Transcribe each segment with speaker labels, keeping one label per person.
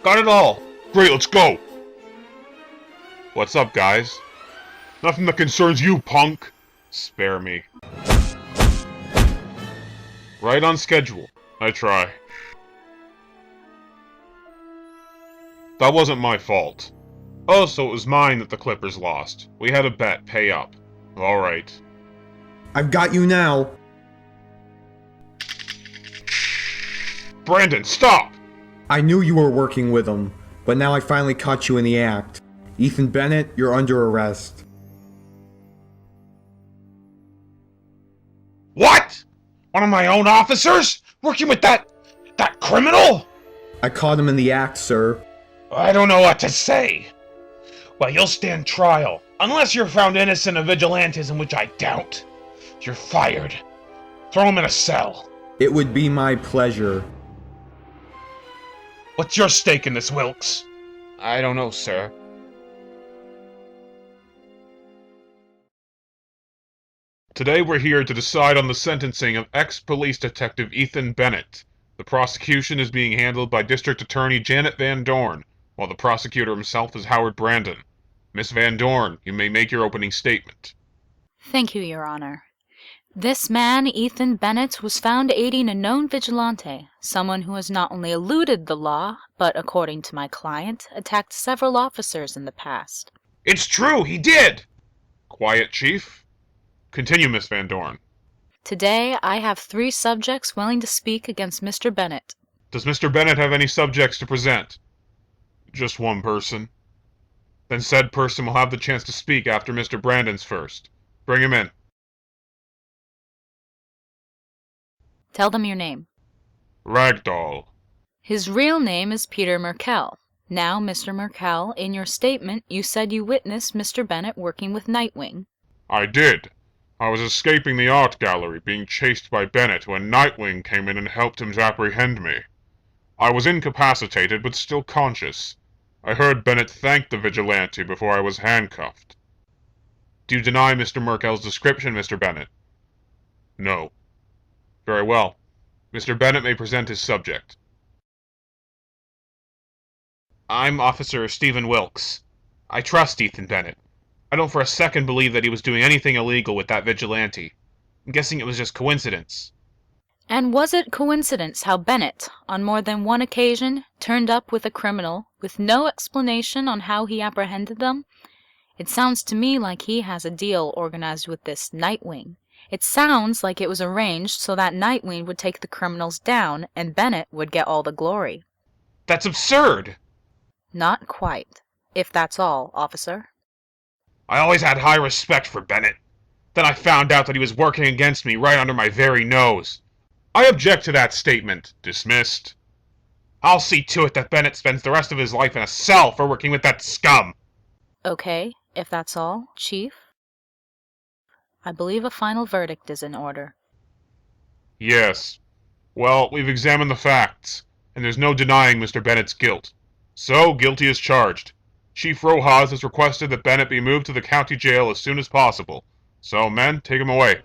Speaker 1: Got it all! Great, let's go! What's up, guys? Nothing that concerns you, punk! Spare me. Right on schedule. I try. That wasn't my fault. Oh, so it was mine that the Clippers lost. We had a bet, pay up. Alright.
Speaker 2: I've got you now.
Speaker 1: Brandon, stop!
Speaker 2: I knew you were working with him, but now I finally caught you in the act. Ethan Bennett, you're under arrest.
Speaker 1: What? One of my own officers? Working with that criminal?
Speaker 2: I caught him in the act, sir.
Speaker 1: I don't know what to say. Well, you'll stand trial. Unless you're found innocent of vigilantism, which I doubt. You're fired. Throw him in a cell.
Speaker 2: It would be my pleasure.
Speaker 1: What's your stake in this, Wilkes?
Speaker 3: I don't know, sir.
Speaker 1: Today we're here to decide on the sentencing of ex-police detective Ethan Bennett. The prosecution is being handled by District Attorney Janet Van Dorn, while the prosecutor himself is Howard Brandon. Miss Van Dorn, you may make your opening statement.
Speaker 4: Thank you, Your Honor. This man, Ethan Bennett, was found aiding a known vigilante, someone who has not only eluded the law, but, according to my client, attacked several officers in the past.
Speaker 1: It's true, he did! Quiet, Chief. Continue, Miss Van Dorn.
Speaker 4: Today, I have 3 subjects willing to speak against Mr. Bennett.
Speaker 1: Does Mr. Bennett have any subjects to present? Just one person. Then said person will have the chance to speak after Mr. Brandon's first. Bring him in.
Speaker 4: Tell them your name.
Speaker 1: Ragdoll.
Speaker 4: His real name is Peter Merkel. Now, Mr. Merkel, in your statement, you said you witnessed Mr. Bennett working with Nightwing.
Speaker 1: I did. I was escaping the art gallery, being chased by Bennett when Nightwing came in and helped him to apprehend me. I was incapacitated, but still conscious. I heard Bennett thank the vigilante before I was handcuffed. Do you deny Mr. Merkel's description, Mr. Bennett? No. Very well. Mr. Bennett may present his subject.
Speaker 3: I'm Officer Stephen Wilkes. I trust Ethan Bennett. I don't for a second believe that he was doing anything illegal with that vigilante. I'm guessing it was just coincidence.
Speaker 4: And was it coincidence how Bennett, on more than one occasion, turned up with a criminal with no explanation on how he apprehended them? It sounds to me like he has a deal organized with this Nightwing. It sounds like it was arranged so that Nightwing would take the criminals down and Bennett would get all the glory.
Speaker 3: That's absurd!
Speaker 4: Not quite. If that's all, officer.
Speaker 3: I always had high respect for Bennett. Then I found out that he was working against me right under my very nose.
Speaker 1: I object to that statement. Dismissed.
Speaker 3: I'll see to it that Bennett spends the rest of his life in a cell for working with that scum.
Speaker 4: Okay, if that's all, Chief. I believe a final verdict is in order.
Speaker 1: Yes. Well, we've examined the facts, and there's no denying Mr. Bennett's guilt. So, guilty as charged. Chief Rojas has requested that Bennett be moved to the county jail as soon as possible. So, men, take him away.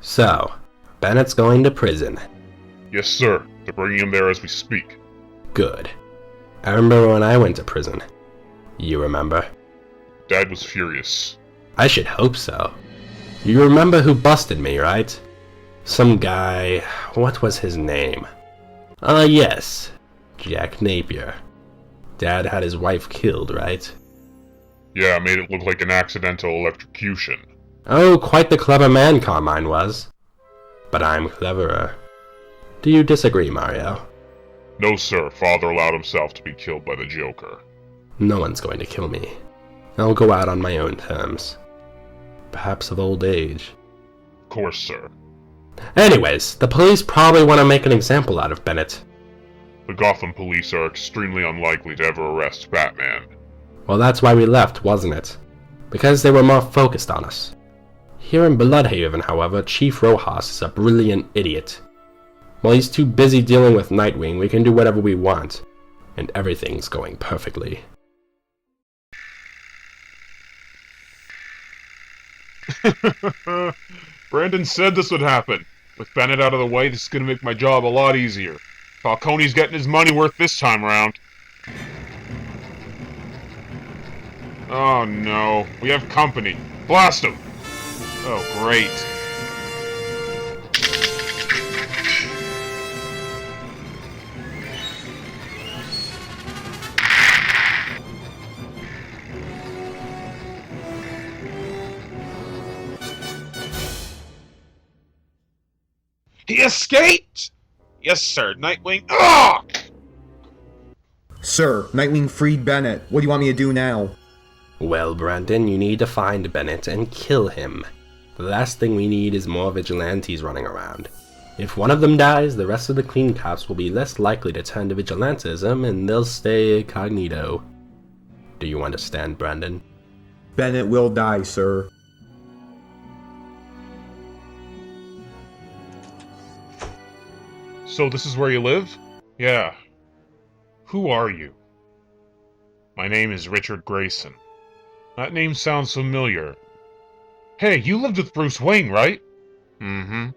Speaker 5: So, Bennett's going to prison.
Speaker 1: Yes, sir. They're bringing him there as we speak.
Speaker 5: Good. I remember when I went to prison. You remember?
Speaker 1: Dad was furious.
Speaker 5: I should hope so. You remember who busted me, right? Some guy... what was his name? Yes. Jack Napier. Dad had his wife killed, right?
Speaker 1: Yeah, made it look like an accidental electrocution.
Speaker 5: Oh, quite the clever man Carmine was. But I'm cleverer. Do you disagree, Mario?
Speaker 1: No, sir. Father allowed himself to be killed by the Joker.
Speaker 5: No one's going to kill me. I'll go out on my own terms. Perhaps of old age.
Speaker 1: Of course, sir.
Speaker 5: Anyways, the police probably want to make an example out of Bennett.
Speaker 1: The Gotham police are extremely unlikely to ever arrest Batman.
Speaker 5: Well, that's why we left, wasn't it? Because they were more focused on us. Here in Bloodhaven, however, Chief Rojas is a brilliant idiot. While he's too busy dealing with Nightwing, we can do whatever we want. And everything's going perfectly.
Speaker 3: Brandon said this would happen. With Bennett out of the way, this is gonna make my job a lot easier. Falcone's getting his money worth this time around. Oh no, we have company. Blast him! Oh great. He escaped! Yes, sir, Nightwing. Ah!
Speaker 2: Sir, Nightwing freed Bennett. What do you want me to do now?
Speaker 5: Well, Brandon, you need to find Bennett and kill him. The last thing we need is more vigilantes running around. If one of them dies, the rest of the clean cops will be less likely to turn to vigilantism and they'll stay incognito. Do you understand, Brandon?
Speaker 2: Bennett will die, sir.
Speaker 3: So this is where you live? Yeah. Who are you? My name is Richard Grayson. That name sounds familiar. Hey, you lived with Bruce Wayne, right? Mm-hmm.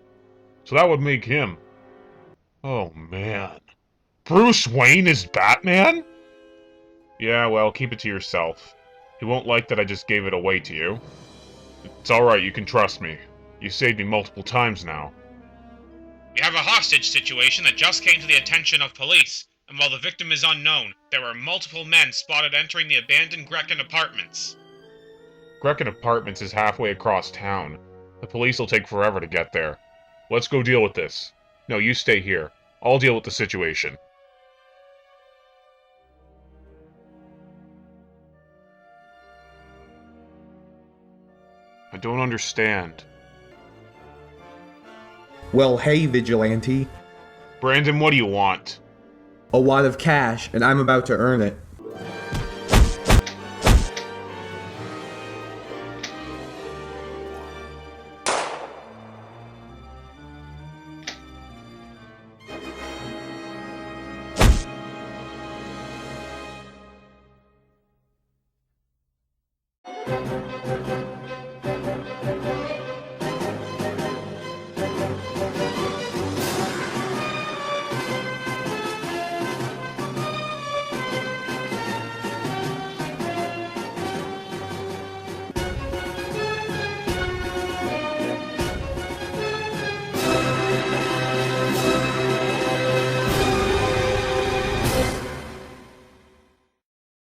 Speaker 3: So that would make him. Oh, man. Bruce Wayne is Batman? Yeah, well, keep it to yourself. He won't like that I just gave it away to you. It's alright, you can trust me. You saved me multiple times now.
Speaker 6: We have a hostage situation that just came to the attention of police, and while the victim is unknown, there were multiple men spotted entering the abandoned Grecken apartments.
Speaker 3: Grecken Apartments is halfway across town. The police will take forever to get there. Let's go deal with this. No, you stay here. I'll deal with the situation. I don't understand.
Speaker 2: Well, hey, Vigilante.
Speaker 3: Brandon, what do you want?
Speaker 2: A lot of cash, and I'm about to earn it.